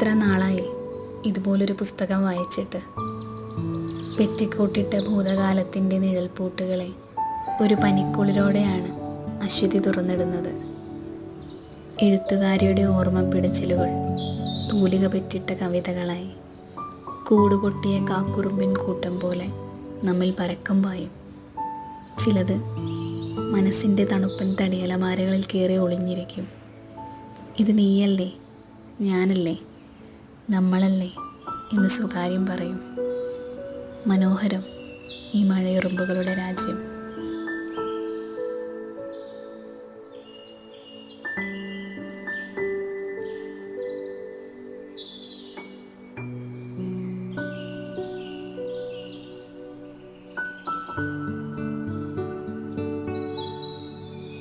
എത്ര നാളായി ഇതുപോലൊരു പുസ്തകം വായിച്ചിട്ട്. പെറ്റിക്കോട്ടിട്ട ഭൂതകാലത്തിൻ്റെ നിഴൽപ്പൂട്ടുകളെ ഒരു പനിക്കുളിരോടെയാണ് അശ്വതി തുറന്നിടുന്നത്. എഴുത്തുകാരിയുടെ ഓർമ്മപ്പിടച്ചിലുകൾ തൂലിക പെറ്റിട്ട കവിതകളായി കൂടുപൊട്ടിയ കാക്കുറുമ്പിൻ കൂട്ടം പോലെ നമ്മിൽ പരക്കം പായും. ചിലത് മനസ്സിൻ്റെ തണുപ്പൻ തടിയലമാരകളിൽ കയറി ഒളിഞ്ഞിരിക്കും. ഇത് നീയല്ലേ, ഞാനല്ലേ, നമ്മളല്ലേ എന്ന് സ്വകാര്യം പറയും. മനോഹരം ഈ മഴയുറുമ്പുകളുടെ രാജ്യം.